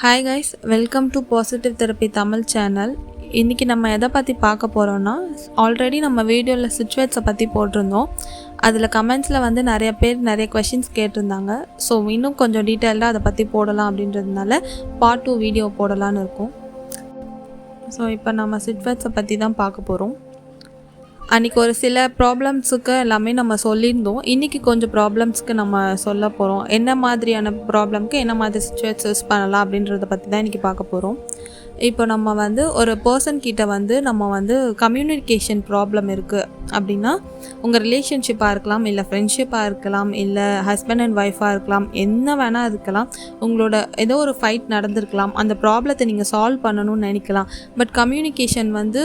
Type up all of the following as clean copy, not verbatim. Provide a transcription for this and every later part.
Hi guys, welcome to positive therapy Tamil channel. இன்றைக்கி நம்ம எதை பற்றி பார்க்க போகிறோன்னா, ஆல்ரெடி நம்ம வீடியோவில் சுச்சுவேட்ஸை பற்றி போட்டிருந்தோம். அதில் கமெண்ட்ஸில் வந்து நிறைய பேர் நிறைய கொஷின்ஸ் கேட்டிருந்தாங்க. ஸோ இன்னும் கொஞ்சம் டீட்டெயில்டாக அதை பற்றி போடலாம் அப்படின்றதுனால பார்ட் 2 வீடியோ போடலான்னு இருக்கும். ஸோ இப்போ நம்ம சுச்சுவேட்ஸை பற்றி தான் பார்க்க போகிறோம். அன்றைக்கி ஒரு சில ப்ராப்ளம்ஸுக்கு எல்லாமே நம்ம சொல்லியிருந்தோம். இன்றைக்கி கொஞ்சம் ப்ராப்ளம்ஸ்க்கு நம்ம சொல்ல போகிறோம். என்ன மாதிரியான ப்ராப்ளம்க்கு என்ன மாதிரி சுச்சுவேஷன் யூஸ் பண்ணலாம் அப்படின்றத பற்றி தான் இன்றைக்கி பார்க்க போகிறோம். இப்போ நம்ம வந்து ஒரு பர்சன்கிட்ட வந்து நம்ம வந்து கம்யூனிகேஷன் ப்ராப்ளம் இருக்குது அப்படின்னா, உங்கள் ரிலேஷன்ஷிப்பாக இருக்கலாம், இல்லை ஃப்ரெண்ட்ஷிப்பாக இருக்கலாம், இல்லை ஹஸ்பண்ட் அண்ட் ஒய்ஃபாக இருக்கலாம், என்ன வேணால் இருக்கலாம். உங்களோட ஏதோ ஒரு ஃபைட் நடந்திருக்கலாம். அந்த ப்ராப்ளத்தை நீங்கள் சால்வ் பண்ணணும்னு நினைக்கலாம். பட் கம்யூனிகேஷன் வந்து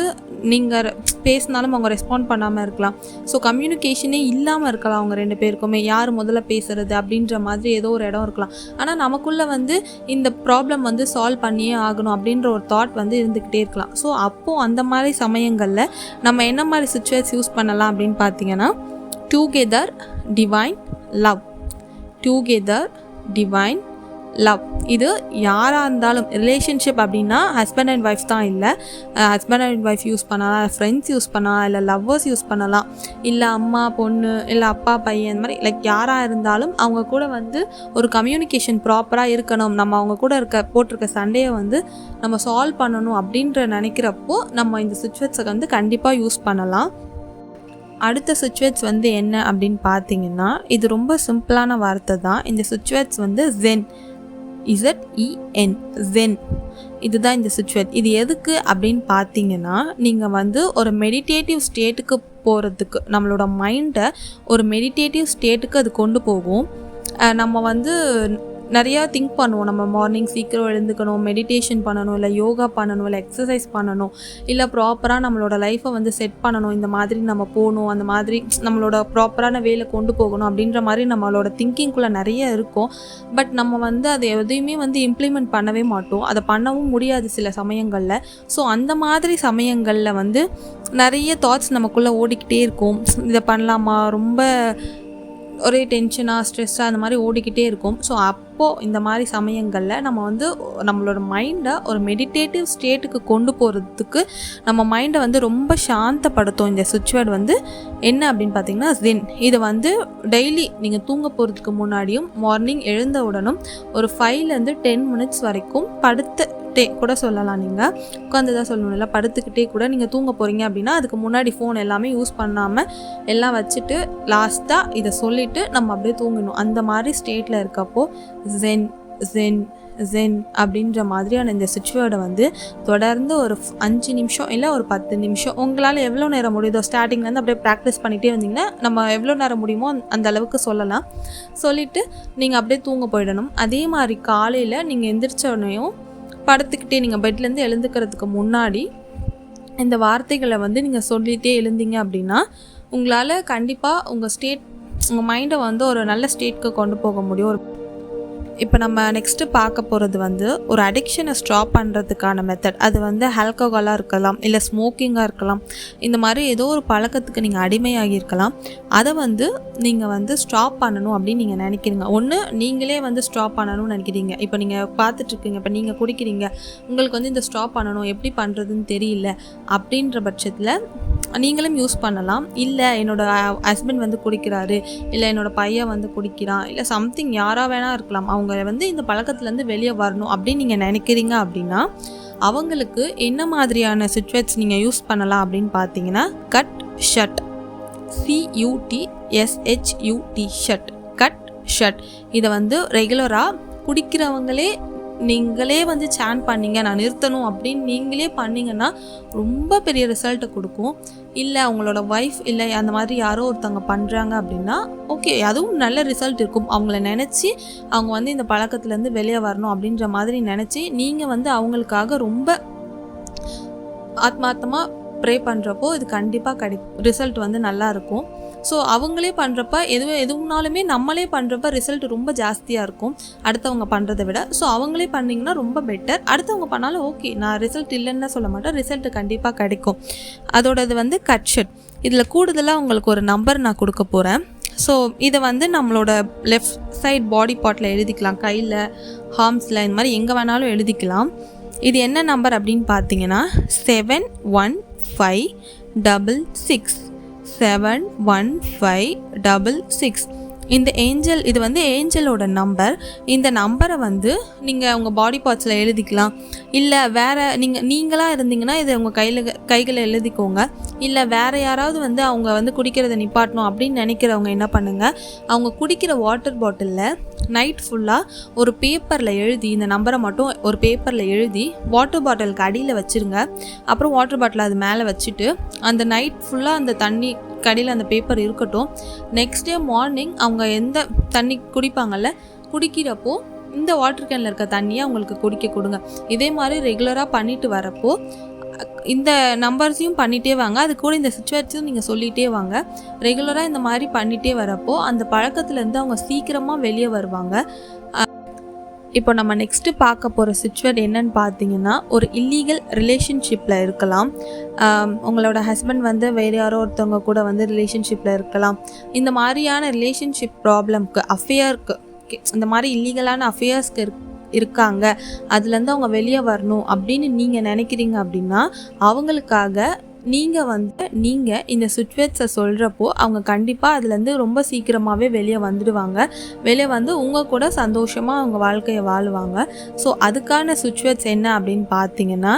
நீங்கள் பேசினாலும் அவங்க ரெஸ்பாண்ட் பண்ணாமல் இருக்கலாம். ஸோ கம்யூனிகேஷனே இல்லாமல் இருக்கலாம் அவங்க ரெண்டு பேருக்குமே. யார் முதல்ல பேசுகிறது அப்படின்ற மாதிரி ஏதோ ஒரு இடம் இருக்கலாம். ஆனால் நமக்குள்ளே வந்து இந்த ப்ராப்ளம் வந்து சால்வ் பண்ணியே ஆகணும் அப்படின்ற ஒரு தாட் வந்து இருந்துக்கிட்டே இருக்கலாம். ஸோ அப்போது அந்த மாதிரி சமயங்களில் நம்ம என்ன மாதிரி சுச்சுவேஷன் யூஸ் பண்ணலாம் அப்படின்னு பார்த்தீங்கன்னா, together divine love. Together divine love. இது யாராக இருந்தாலும் ரிலேஷன்ஷிப் அப்படின்னா ஹஸ்பண்ட் அண்ட் ஒய்ஃப் தான், இல்லை ஹஸ்பண்ட் அண்ட் ஒய்ஃப் யூஸ் பண்ணலாம், ஃப்ரெண்ட்ஸ் யூஸ் பண்ணலாம், இல்லை லவ்வர்ஸ் யூஸ் பண்ணலாம், இல்லை அம்மா பொண்ணு, இல்லை அப்பா பையன், இந்த மாதிரி லைக் யாராக இருந்தாலும் அவங்க கூட வந்து ஒரு கம்யூனிகேஷன் ப்ராப்பராக இருக்கணும். நம்ம அவங்க கூட போட்டிருக்க சண்டையை வந்து நம்ம சால்வ் பண்ணணும் அப்படின்ற நினைக்கிறப்போ நம்ம இந்த சுச்சுவேஷனை வந்து கண்டிப்பாக யூஸ் பண்ணலாம். அடுத்த சுச்சுவேட்ஸ் வந்து என்ன அப்படின்னு பார்த்தீங்கன்னா, இது ரொம்ப சிம்பிளான வார்த்தை தான். இந்த சுச்சுவேட்ஸ் வந்து ஜென், ZEN, ஜென். இதுதான் இந்த சுச்சுவேட். இது எதுக்கு அப்படின்னு பார்த்தீங்கன்னா, நீங்கள் வந்து ஒரு மெடிடேட்டிவ் ஸ்டேட்டுக்கு போகிறதுக்கு, நம்மளோட மைண்டை ஒரு மெடிடேட்டிவ் ஸ்டேட்டுக்கு அது கொண்டு போகும். நம்ம வந்து நிறையா திங்க் பண்ணுவோம். நம்ம மார்னிங் சீக்கிரம் எழுந்துக்கணும், மெடிடேஷன் பண்ணணும், இல்லை யோகா பண்ணணும், இல்லை எக்ஸசைஸ் பண்ணணும், இல்லை ப்ராப்பராக நம்மளோட லைஃப்பை வந்து செட் பண்ணணும், இந்த மாதிரி நம்ம போகணும், அந்த மாதிரி நம்மளோட ப்ராப்பரான வேலை கொண்டு போகணும் அப்படின்ற மாதிரி நம்மளோட திங்கிங்குள்ளே நிறைய இருக்கும். பட் நம்ம வந்து அதை எதையுமே வந்து இம்ப்ளிமெண்ட் பண்ணவே மாட்டோம். அதை பண்ணவும் முடியாது சில சமயங்களில். ஸோ அந்த மாதிரி சமயங்களில் வந்து நிறைய தாட்ஸ் நமக்குள்ளே ஓடிக்கிட்டே இருக்கும். இதை பண்ணலாமா, ரொம்ப ஒரே டென்ஷனாக ஸ்ட்ரெஸ்ஸாக அந்த மாதிரி ஓடிக்கிட்டே இருக்கும். ஸோ அப்போது இந்த மாதிரி சமயங்களில் நம்ம வந்து நம்மளோட மைண்டை ஒரு மெடிடேட்டிவ் ஸ்டேட்டுக்கு கொண்டு போகிறதுக்கு நம்ம மைண்டை வந்து ரொம்ப சாந்தப்படுத்தும். இந்த சுச்சுவேட் வந்து என்ன அப்படின்னு பார்த்தீங்கன்னா ஜென். இதை வந்து டெய்லி நீங்கள் தூங்க போகிறதுக்கு முன்னாடியும் மார்னிங் எழுந்த உடனும் ஒரு 5 to 10 minutes வரைக்கும் படுத்துட்டே கூட சொல்லலாம். நீங்கள் உட்காந்து தான் சொல்லணும், இல்லை படுத்துக்கிட்டே கூட நீங்கள் தூங்க போகிறீங்க அப்படின்னா அதுக்கு முன்னாடி ஃபோன் எல்லாமே யூஸ் பண்ணாமல் எல்லாம் வச்சுட்டு லாஸ்ட்டாக இதை சொல்லிவிட்டு நம்ம அப்படியே தூங்கணும். அந்த மாதிரி ஸ்டேட்டில் இருக்கப்போ ஜென் ஜென் ஜென் அப்படின்ற மாதிரியான இந்த சுச்சுவேடை வந்து தொடர்ந்து ஒரு 5 நிமிஷம் இல்லை ஒரு 10 நிமிஷம் உங்களால் எவ்வளோ நேரம் முடியுதோ ஸ்டார்டிங்லேருந்து அப்படியே ப்ராக்டிஸ் பண்ணிகிட்டே வந்தீங்கன்னா நம்ம எவ்வளோ நேரம் முடியுமோ அந்த அளவுக்கு சொல்லலாம். சொல்லிவிட்டு நீங்கள் அப்படியே தூங்க போயிடணும். அதே மாதிரி காலையில் நீங்கள் எந்திரிச்சோடனையும் படுத்துக்கிட்டே நீங்கள் பெட்லேருந்து எழுந்துக்கிறதுக்கு முன்னாடி இந்த வார்த்தைகளை வந்து நீங்கள் சொல்லிகிட்டே எழுந்தீங்க அப்படின்னா உங்களால் கண்டிப்பாக உங்கள் மைண்டை வந்து ஒரு நல்ல ஸ்டேட்க்கு கொண்டு போக முடியும். இப்போ நம்ம நெக்ஸ்ட்டு பார்க்க போகிறது வந்து ஒரு அடிக்ஷனை ஸ்டாப் பண்ணுறதுக்கான மெத்தட். அது வந்து ஆல்கஹாலாக இருக்கலாம், இல்லை ஸ்மோக்கிங்காக இருக்கலாம், இந்த மாதிரி ஏதோ ஒரு பழக்கத்துக்கு நீங்கள் அடிமையாகி இருக்கலாம். அதை வந்து நீங்கள் வந்து ஸ்டாப் பண்ணணும் அப்படின்னு நீங்கள் நினைக்கிறீங்க. ஒன்று நீங்களே வந்து ஸ்டாப் பண்ணணும்னு நினைக்கிறீங்க. இப்போ நீங்கள் பார்த்துட்ருக்கீங்க, இப்போ நீங்கள் குடிக்கிறீங்க, உங்களுக்கு வந்து இந்த ஸ்டாப் பண்ணணும், எப்படி பண்ணுறதுன்னு தெரியல அப்படின்ற பட்சத்தில் நீங்களும் யூஸ் பண்ணலாம். இல்லை என்னோடய ஹஸ்பண்ட் வந்து குடிக்கிறாரு, இல்லை என்னோடய பையன் வந்து குடிக்கிறான், இல்லை சம்திங் யாராக வேணால் இருக்கலாம், அவங்க வந்து இந்த பழக்கத்துலேருந்து வெளியே வரணும் அப்படின்னு நீங்கள் நினைக்கிறீங்க அப்படின்னா அவங்களுக்கு என்ன மாதிரியான சுச்சுவேட்ஸ் நீங்கள் யூஸ் பண்ணலாம் அப்படின்னு பார்த்தீங்கன்னா, cut shut, CUTSHUT, shut, cut shut. இதை வந்து ரெகுலராக குடிக்கிறவங்களே நீங்களே வந்து சேன் பண்ணிங்க, நான் நிறுத்தணும் அப்படின்னு நீங்களே பண்ணிங்கன்னா ரொம்ப பெரிய ரிசல்ட்டை கொடுக்கும். இல்லை உங்களோட ஒய்ஃப் இல்லை அந்த மாதிரி யாரோ ஒருத்தவங்க பண்ணுறாங்க அப்படின்னா ஓகே, அதுவும் நல்ல ரிசல்ட் இருக்கும். அவங்கள நினச்சி அவங்க வந்து இந்த பழக்கத்துலேருந்து வெளியே வரணும் அப்படின்ற மாதிரி நினச்சி நீங்கள் வந்து அவங்களுக்காக ரொம்ப ஆத்மார்த்தமாக ப்ரே பண்ணுறப்போ இது கண்டிப்பாக ரிசல்ட் வந்து நல்லாயிருக்கும். ஸோ அவங்களே பண்ணுறப்ப எதுவுனாலுமே நம்மளே பண்ணுறப்ப ரிசல்ட் ரொம்ப ஜாஸ்தியாக இருக்கும் அடுத்தவங்க பண்ணுறதை விட. ஸோ அவங்களே பண்ணிங்கன்னா ரொம்ப பெட்டர். அடுத்தவங்க பண்ணாலும் ஓகே, நான் ரிசல்ட் இல்லைன்னு சொல்ல மாட்டேன், ரிசல்ட் கண்டிப்பாக கிடைக்கும். அதோடது வந்து கட் ஷட். இதில் கூடுதலாக உங்களுக்கு ஒரு நம்பர் நான் கொடுக்க போகிறேன். ஸோ இதை வந்து நம்மளோட லெஃப்ட் சைட் பாடி பார்ட்டில் எழுதிக்கலாம், கையில், ஹார்ம்ஸில், இந்த மாதிரி எங்கே வேணாலும் எழுதிக்கலாம். இது என்ன நம்பர் அப்படின்னு பார்த்தீங்கன்னா 71566 71566. இந்த ஏஞ்சல், இது வந்து ஏஞ்சலோட நம்பர். இந்த நம்பரை வந்து நீங்கள் உங்கள் பாடி பார்ட்ஸில் எழுதிக்கலாம். இல்லை வேறு நீங்களாக இருந்தீங்கன்னா இதை உங்கள் கைகளை எழுதிக்கோங்க. இல்லை வேறு யாராவது வந்து அவங்க வந்து குடிக்கிறத நிப்பாட்டணும் அப்படின்னு நினைக்கிறவங்க என்ன பண்ணுங்கள், அவங்க குடிக்கிற வாட்டர் பாட்டிலில் நைட் ஃபுல்லாக ஒரு பேப்பரில் எழுதி, இந்த நம்பரை மட்டும் ஒரு பேப்பரில் எழுதி வாட்டர் பாட்டிலுக்கு அடியில் வச்சுருங்க. அப்புறம் வாட்டர் பாட்டில் அது மேலே வச்சுட்டு அந்த நைட் ஃபுல்லாக அந்த தண்ணி கடியில் அந்த பேப்பர் இருக்கட்டும். நெக்ஸ்ட் டே மார்னிங் அவங்க எந்த தண்ணி குடிப்பாங்கள்ல, குடிக்கிறப்போ இந்த வாட்டர் கேனில் இருக்க தண்ணியை அவங்களுக்கு குடிக்க கொடுங்க. இதே மாதிரி ரெகுலராக பண்ணிட்டு வரப்போ இந்த நம்பர்ஸையும் பண்ணிகிட்டே வாங்க. அது கூட இந்த சிச்சுவேஷனும் நீங்கள் சொல்லிகிட்டே வாங்க. ரெகுலராக இந்த மாதிரி பண்ணிகிட்டே வரப்போ அந்த பழக்கத்துலேருந்து அவங்க சீக்கிரமாக வெளியே வருவாங்க. இப்போ நம்ம நெக்ஸ்ட்டு பார்க்க போகிற சிச்சுவேட் என்னன்னு பார்த்தீங்கன்னா, ஒரு இல்லீகல் ரிலேஷன்ஷிப்பில் இருக்கலாம். உங்களோட ஹஸ்பண்ட் வந்து வேறு யாரோ ஒருத்தவங்க கூட வந்து ரிலேஷன்ஷிப்பில் இருக்கலாம். இந்த மாதிரியான ரிலேஷன்ஷிப் ப்ராப்ளம்க்கு, அஃபேருக்கு, இந்த மாதிரி இல்லீகலான அஃபேர்ஸ்க்கு இருக்காங்க, அதுலேருந்து அவங்க வெளியே வரணும் அப்படின்னு நீங்கள் நினைக்கிறீங்க அப்படின்னா, அவங்களுக்காக நீங்கள் இந்த சிச்சுவேட்ஸை சொல்கிறப்போ அவங்க கண்டிப்பாக அதுலேருந்து ரொம்ப சீக்கிரமாகவே வெளியே வந்துடுவாங்க. வெளியே வந்து உங்கள் கூட சந்தோஷமாக அவங்க வாழ்க்கையை வாழுவாங்க. ஸோ அதுக்கான சிச்சுவேட்ஸ் என்ன அப்படின்னு பார்த்தீங்கன்னா,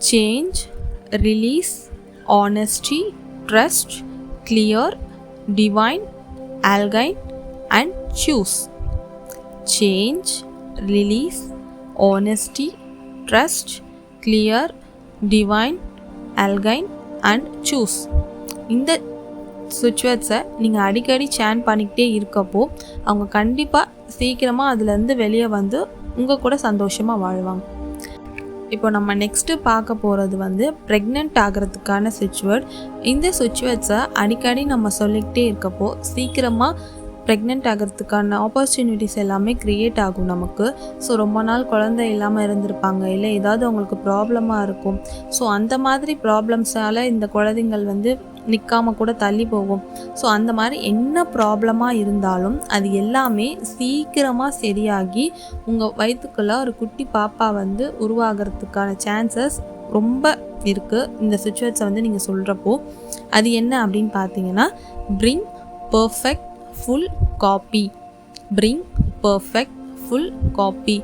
change, release, honesty, trust, clear, divine, alkyne and choose. Change, release, honesty, trust, clear, divine, alkyne and choose. இந்த சிச்சுவேட்ஸை நீங்கள் அடிக்கடி சேன் பண்ணிக்கிட்டே இருக்கப்போ அவங்க கண்டிப்பாக சீக்கிரமாக அதுலேருந்து வெளியே வந்து உங்கள் கூட சந்தோஷமாக வாழ்வாங்க. இப்போ நம்ம நெக்ஸ்ட்டு பார்க்க போகிறது வந்து ப்ரெக்னென்ட் ஆகிறதுக்கான சிச்சுவேட். இந்த சிச்சுவேட்ஸை அடிக்கடி நம்ம சொல்லிக்கிட்டே இருக்கப்போ சீக்கிரமாக ப்ரெக்னென்ட் ஆகிறதுக்கான ஆப்பர்ச்சுனிட்டிஸ் எல்லாமே க்ரியேட் ஆகும் நமக்கு. ஸோ ரொம்ப நாள் குழந்தை இல்லாமல் இருந்திருப்பாங்க, இல்லை ஏதாவது அவங்களுக்கு ப்ராப்ளமாக இருக்கும். ஸோ அந்த மாதிரி ப்ராப்ளம்ஸால் இந்த குழந்தைங்கள் வந்து நிற்காமல் கூட தள்ளி போகும். ஸோ அந்த மாதிரி என்ன ப்ராப்ளமாக இருந்தாலும் அது எல்லாமே சீக்கிரமாக சரியாகி உங்கள் வயிற்றுக்குள்ளே ஒரு குட்டி பாப்பா வந்து உருவாகிறதுக்கான சான்சஸ் ரொம்ப இருக்குது. இந்த சிச்சுவேட்ஸை வந்து நீங்கள் சொல்கிறப்போ அது என்ன அப்படின்னு பார்த்தீங்கன்னா, bring perfect full coffee. Bring perfect full coffee.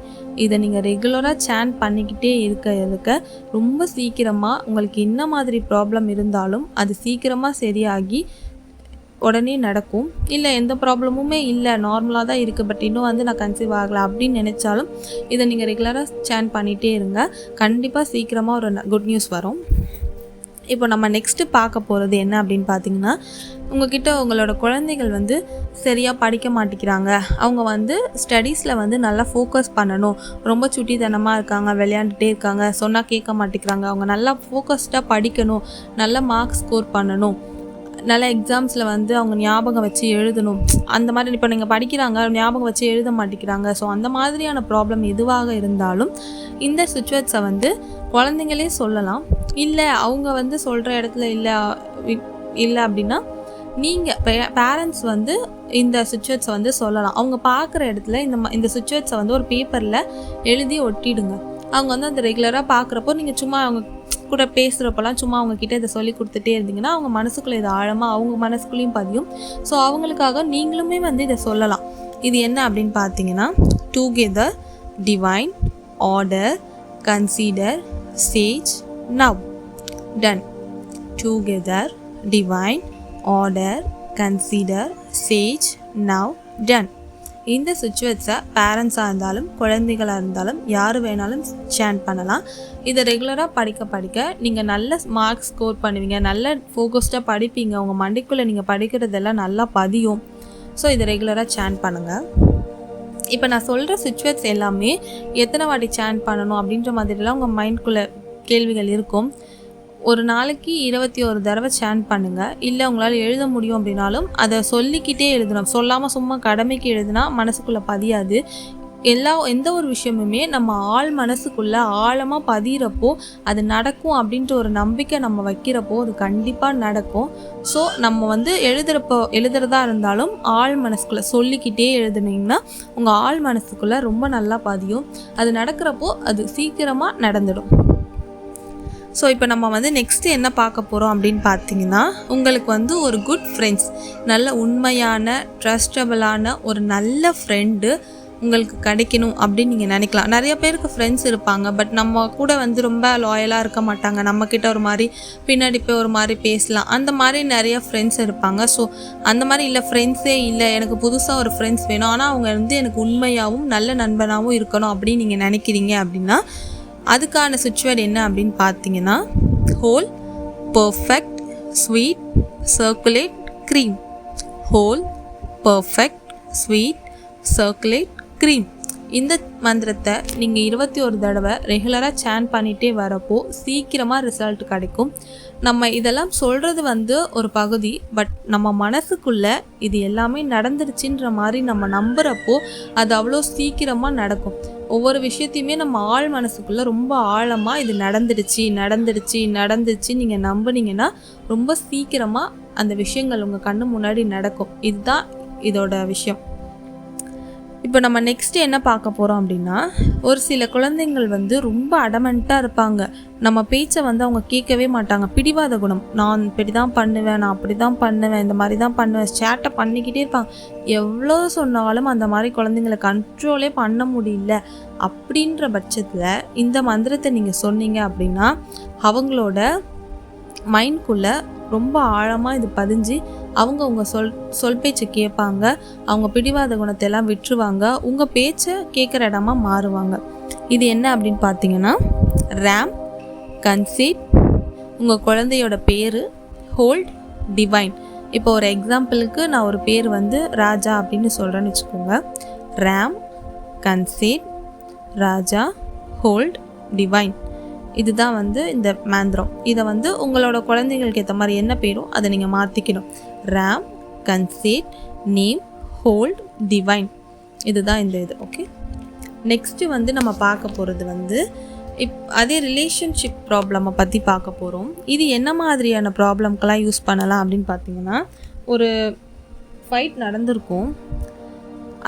இதை நீங்கள் ரெகுலராக சேன் பண்ணிக்கிட்டே இருக்க ரொம்ப சீக்கிரமாக உங்களுக்கு என்ன மாதிரி ப்ராப்ளம் இருந்தாலும் அது சீக்கிரமாக சரியாகி உடனே நடக்கும். இல்லை எந்த ப்ராப்ளமுமே இல்லை, நார்மலாக தான் இருக்குது, பட் இன்னும் வந்து நான் கன்சீவ் ஆகலை அப்படின்னு நினச்சாலும் இதை நீங்கள் ரெகுலராக சேன் பண்ணிகிட்டே இருங்க. கண்டிப்பாக சீக்கிரமாக ஒரு குட் நியூஸ் வரும். இப்போ நம்ம நெக்ஸ்ட்டு பார்க்க போகிறது என்ன அப்படின்னு பார்த்தீங்கன்னா, உங்ககிட்ட உங்களோட குழந்தைகள் வந்து சரியாக படிக்க மாட்டேங்கிறாங்க, அவங்க வந்து ஸ்டடீஸில் வந்து நல்லா ஃபோக்கஸ் பண்ணணும், ரொம்ப சுட்டித்தனமாக இருக்காங்க, விளையாண்டுட்டே இருக்காங்க, சொன்னால் கேட்க மாட்டேங்கிறாங்க, அவங்க நல்லா ஃபோக்கஸ்டாக படிக்கணும், நல்ல மார்க்ஸ் ஸ்கோர் பண்ணணும், நல்ல எக்ஸாம்ஸில் வந்து அவங்க ஞாபகம் வச்சு எழுதணும், அந்த மாதிரி இப்போ நீங்கள் படிக்கிறாங்க ஞாபகம் வச்சு எழுத மாட்டேங்கிறாங்க. ஸோ அந்த மாதிரியான ப்ராப்ளம் எதுவாக இருந்தாலும் இந்த சிச்சுவேட்ஸை வந்து குழந்தைங்களே சொல்லலாம். இல்லை அவங்க வந்து சொல்கிற இடத்துல இல்லை அப்படின்னா நீங்கள் பேரண்ட்ஸ் வந்து இந்த சிச்சுவேட்ஸை வந்து சொல்லலாம். அவங்க பார்க்குற இடத்துல இந்த சிச்சுவேட்ஸை வந்து ஒரு பேப்பரில் எழுதி ஒட்டிடுங்க. அவங்க வந்து அந்த ரெகுலராக பார்க்குறப்போ நீங்கள் சும்மா அவங்க கூட பேசுகிறப்பெல்லாம் சும்மா அவங்கக்கிட்ட இதை சொல்லி கொடுத்துட்டே இருந்தீங்கன்னா அவங்க மனசுக்குள்ளே இது ஆழமாக அவங்க மனசுக்குள்ளேயும் பதியும். ஸோ அவங்களுக்காக நீங்களுமே வந்து இதை சொல்லலாம். இது என்ன அப்படின்னு பார்த்தீங்கன்னா, together, divine, order, consider, sage, now, done. Together, divine, order, consider, sage, now, done. இந்த சிச்சுவேட்ஸை பேரண்ட்ஸாக இருந்தாலும் குழந்தைகளாக இருந்தாலும் யார் வேணாலும் சேன் பண்ணலாம். இதை ரெகுலராக படிக்க நீங்கள் நல்ல மார்க்ஸ் ஸ்கோர் பண்ணுவீங்க, நல்ல ஃபோக்கஸ்டாக படிப்பீங்க, உங்கள் மண்டைக்குள்ளே நீங்கள் படிக்கிறதெல்லாம் நல்லா பதியும். ஸோ இதை ரெகுலராக சேன் பண்ணுங்கள். இப்போ நான் சொல்கிற சிச்சுவேட்ஸ் எல்லாமே எத்தனை வாட்டி சேன் பண்ணணும் அப்படின்ற மாதிரிலாம் உங்கள் மைண்ட்குள்ளே கேள்விகள் இருக்கும். ஒரு நாளைக்கு 21 தடவை சேன் பண்ணுங்கள். இல்லை உங்களால் எழுத முடியும் அப்படின்னாலும் அதை சொல்லிக்கிட்டே எழுதணும். சொல்லாமல் சும்மா கடமைக்கு எழுதுனா மனசுக்குள்ளே பதியாது. எந்த ஒரு விஷயமுமே நம்ம ஆள் மனசுக்குள்ளே ஆழமாக பதிகிறப்போ அது நடக்கும் அப்படின்ற ஒரு நம்பிக்கை நம்ம வைக்கிறப்போ அது கண்டிப்பாக நடக்கும். ஸோ நம்ம வந்து எழுதுறதா இருந்தாலும் ஆள் மனசுக்குள்ளே சொல்லிக்கிட்டே எழுதுனீங்கன்னா உங்கள் ஆள் மனசுக்குள்ளே ரொம்ப நல்லா பதியும். அது நடக்கிறப்போ அது சீக்கிரமாக நடந்துடும். ஸோ இப்போ நம்ம வந்து நெக்ஸ்ட்டு என்ன பார்க்க போகிறோம் அப்படின்னு பார்த்தீங்கன்னா, உங்களுக்கு வந்து ஒரு குட் ஃப்ரெண்ட்ஸ், நல்ல உண்மையான ட்ரஸ்டபிளான ஒரு நல்ல ஃப்ரெண்டு உங்களுக்கு கிடைக்கணும் அப்படின்னு நீங்கள் நினைக்கலாம். நிறைய பேருக்கு ஃப்ரெண்ட்ஸ் இருப்பாங்க, பட் நம்ம கூட வந்து ரொம்ப லாயலாக இருக்க மாட்டாங்க. நம்மக்கிட்ட ஒரு மாதிரி பின்னாடி போய் ஒரு மாதிரி பேசலாம், அந்த மாதிரி நிறைய ஃப்ரெண்ட்ஸ் இருப்பாங்க. ஸோ அந்த மாதிரி இல்லை, ஃப்ரெண்ட்ஸே இல்லை, எனக்கு புதுசாக ஒரு ஃப்ரெண்ட்ஸ் வேணும், ஆனால் அவங்க வந்து எனக்கு உண்மையாகவும் நல்ல நண்பனாகவும் இருக்கணும் அப்படின்னு நீங்கள் நினைக்கிறீங்க அப்படின்னா அதுக்கான சுச்சுவேஷன் என்ன அப்படின்னு பார்த்தீங்கன்னா, whole, perfect, sweet, circulate, cream. Whole, perfect, sweet, circulate, cream. இந்த மந்திரத்தை நீங்கள் 21 தடவை ரெகுலராக சேன் பண்ணிகிட்டே வரப்போ சீக்கிரமாக ரிசல்ட் கிடைக்கும். நம்ம இதெல்லாம் சொல்கிறது வந்து ஒரு பகுதி, பட் நம்ம மனசுக்குள்ளே இது எல்லாமே நடந்துருச்சுன்ற மாதிரி நம்ம நம்புகிறப்போ அது அவ்வளோ சீக்கிரமாக நடக்கும். ஒவ்வொரு விஷயத்தையுமே நம்ம ஆழ் மனசுக்குள்ளே ரொம்ப ஆழமாக இது நடந்துடுச்சு நீங்கள் நம்புனீங்கன்னா ரொம்ப சீக்கிரமாக அந்த விஷயங்கள் உங்கள் கண்ணு முன்னாடி நடக்கும். இதுதான் இதோட விஷயம். இப்போ நம்ம நெக்ஸ்ட்டு என்ன பார்க்க போகிறோம் அப்படின்னா, ஒரு சில குழந்தைங்கள் வந்து ரொம்ப அடமெண்ட்டாக இருப்பாங்க. நம்ம பேச்சை வந்து அவங்க கேட்கவே மாட்டாங்க. பிடிவாத குணம், நான் இப்படி தான் பண்ணுவேன், நான் அப்படி தான் பண்ணுவேன், இந்த மாதிரி தான் பண்ணுவேன், சேட்டை பண்ணிக்கிட்டே இருப்பாங்க. எவ்வளோ சொன்னாலும் அந்த மாதிரி குழந்தைங்களை கண்ட்ரோலே பண்ண முடியல. அப்படின்ற பட்சத்தில் இந்த மந்திரத்தை நீங்கள் சொன்னீங்க அப்படின்னா அவங்களோட மைண்ட்குள்ளே ரொம்ப ஆழமாக இது பதிஞ்சு அவங்க உங்கள் சொல் பேச்சை கேட்பாங்க. அவங்க பிடிவாத குணத்தை எல்லாம் விட்டுருவாங்க. உங்கள் பேச்சை கேட்குற இடமா மாறுவாங்க. இது என்ன அப்படின்னு பார்த்தீங்கன்னா, ரேம், கன்சீட், உங்கள் குழந்தையோட பேர், ஹோல்ட், டிவைன். இப்போ ஒரு எக்ஸாம்பிளுக்கு நான் ஒரு பேர் வந்து ராஜா அப்படின்னு சொல்கிறேன்னு வச்சுக்கோங்க. ரேம், கன்சீட், ராஜா, ஹோல்ட், டிவைன். இதுதான் வந்து இந்த மந்திரம். இதை வந்து உங்களோட குழந்தைங்களுக்கு ஏற்ற மாதிரி என்ன பேரோ அதை நீங்கள் மாற்றிக்கணும். RAM, conceit, name, hold, divine. இதுதான் இந்த இது. ஓகே, நெக்ஸ்ட்டு வந்து நம்ம பார்க்க போகிறது வந்து அதே ரிலேஷன்ஷிப் ப்ராப்ளமை பற்றி பார்க்க போகிறோம். இது என்ன மாதிரியான ப்ராப்ளம்க்கெல்லாம் யூஸ் பண்ணலாம் அப்படின்னு பார்த்தீங்கன்னா, ஒரு ஃபைட் நடந்திருக்கும்,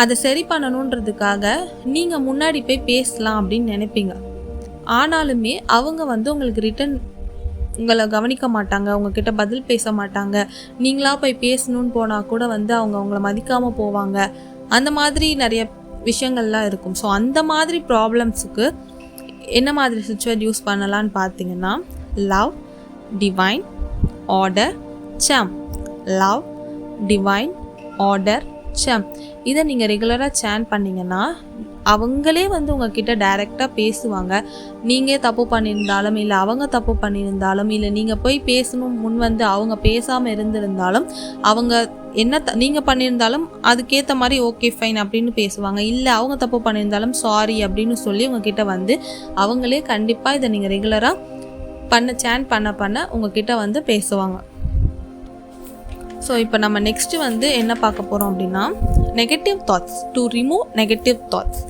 அதை சரி பண்ணணுன்றதுக்காக நீங்கள் முன்னாடி போய் பேசலாம் அப்படின்னு நினைப்பீங்க. ஆனாலுமே அவங்க வந்து உங்களுக்கு ரிட்டன் உங்களை கவனிக்க மாட்டாங்க, உங்ககிட்ட பதில் பேச மாட்டாங்க. நீங்களாக போய் பேசணுன்னு போனால் கூட வந்து அவங்கள மதிக்காமல் போவாங்க. அந்த மாதிரி நிறைய விஷயங்கள்லாம் இருக்கும். ஸோ அந்த மாதிரி ப்ராப்ளம்ஸுக்கு என்ன மாதிரி சுச்சுவேஷன் யூஸ் பண்ணலான்னு பார்த்தீங்கன்னா, லவ், டிவைன், ஆர்டர், சாம். லவ், டிவைன், ஆர்டர், சாம். இதை நீங்கள் ரெகுலராக சேன் பண்ணிங்கன்னா அவங்களே வந்து உங்ககிட்ட டைரெக்டாக பேசுவாங்க. நீங்கள் தப்பு பண்ணியிருந்தாலும், இல்லை அவங்க தப்பு பண்ணியிருந்தாலும், இல்லை நீங்கள் போய் பேசணும் முன் வந்து அவங்க பேசாமல் இருந்திருந்தாலும், அவங்க என்ன நீங்கள் பண்ணியிருந்தாலும் அதுக்கேற்ற மாதிரி ஓகே ஃபைன் அப்படின்னு பேசுவாங்க. இல்லை அவங்க தப்பு பண்ணியிருந்தாலும் சாரி அப்படின்னு சொல்லி உங்ககிட்ட வந்து அவங்களே கண்டிப்பாக இதை நீங்கள் ரெகுலராக சேன் பண்ண உங்ககிட்ட வந்து பேசுவாங்க. ஸோ இப்போ நம்ம நெக்ஸ்ட்டு வந்து என்ன பார்க்க போகிறோம் அப்படின்னா, negative thoughts. To remove negative thoughts.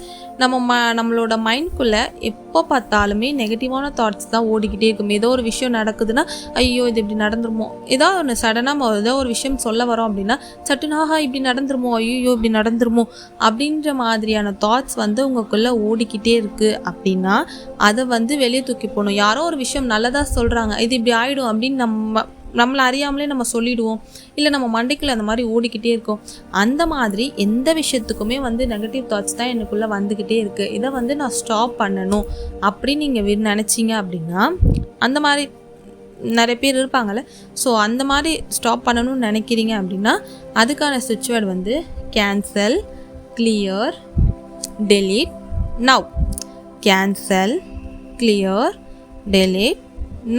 நம்மளோட மைண்ட்குள்ளே எப்போ பார்த்தாலுமே நெகட்டிவான தாட்ஸ் தான் ஓடிக்கிட்டே இருக்கும். ஏதோ ஒரு விஷயம் நடக்குதுன்னா, ஐயோ இது இப்படி நடந்துருமோ, ஏதோ ஒன்று சடனாக ஏதோ ஒரு விஷயம் சொல்ல வரோம் அப்படின்னா சட்டுனாக இப்படி நடந்துருமோ, ஐயோ இப்படி நடந்துருமோ அப்படின்ற மாதிரியான தாட்ஸ் வந்து உங்களுக்குள்ளே ஓடிக்கிட்டே இருக்குது அப்படின்னா அதை வந்து வெளியே தூக்கி போகணும். யாரோ ஒரு விஷயம் நல்லதாக சொல்கிறாங்க, இது இப்படி ஆகிடும் அப்படின்னு நம்மளை அறியாமலே நம்ம சொல்லிடுவோம், இல்லை நம்ம மண்டைக்குள்ள அந்த மாதிரி ஓடிக்கிட்டே இருக்கோம். அந்த மாதிரி எந்த விஷயத்துக்குமே வந்து நெகட்டிவ் தாட்ஸ் தான் எனக்குள்ளே வந்துக்கிட்டே இருக்குது, இதை வந்து நான் ஸ்டாப் பண்ணணும் அப்படின்னு நீங்கள் நினச்சிங்க அப்படின்னா, அந்த மாதிரி நிறைய பேர் இருப்பாங்கள்ல, ஸோ அந்த மாதிரி ஸ்டாப் பண்ணணும்னு நினைக்கிறீங்க அப்படின்னா அதுக்கான சுவிட்ச்வேர்டு வந்து cancel, clear, delete, now. Cancel, clear, delete,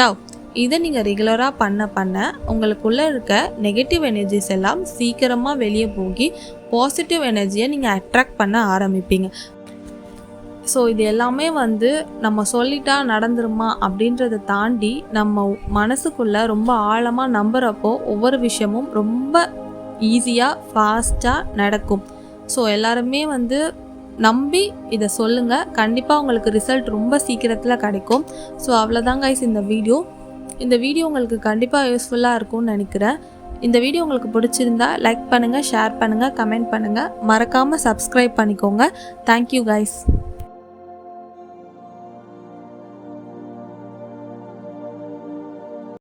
now. இதை நீங்கள் ரெகுலராக பண்ண உங்களுக்குள்ளே இருக்க நெகட்டிவ் எனர்ஜிஸ் எல்லாம் சீக்கிரமாக வெளியே போகி பாசிட்டிவ் எனர்ஜியை நீங்கள் அட்ராக்ட் பண்ண ஆரம்பிப்பீங்க. ஸோ இது எல்லாமே வந்து நம்ம சொல்லிட்டா நடந்துருமா அப்படின்றத தாண்டி நம்ம மனசுக்குள்ளே ரொம்ப ஆழமாக நம்புகிறப்போ ஒவ்வொரு விஷயமும் ரொம்ப ஈஸியாக ஃபாஸ்ட்டாக நடக்கும். ஸோ எல்லாருமே வந்து நம்பி இதை சொல்லுங்கள். கண்டிப்பாக உங்களுக்கு ரிசல்ட் ரொம்ப சீக்கிரத்தில் கிடைக்கும். ஸோ அவ்வளோதான் கைஸ் இந்த வீடியோ. இந்த வீடியோ உங்களுக்கு கண்டிப்பாக யூஸ்ஃபுல்லாக இருக்கும்னு நினைக்கிறேன். இந்த வீடியோ உங்களுக்கு பிடிச்சிருந்தா லைக் பண்ணுங்கள், ஷேர் பண்ணுங்கள், கமெண்ட் பண்ணுங்கள். மறக்காமல் சப்ஸ்கிரைப் பண்ணிக்கோங்க. Thank you guys.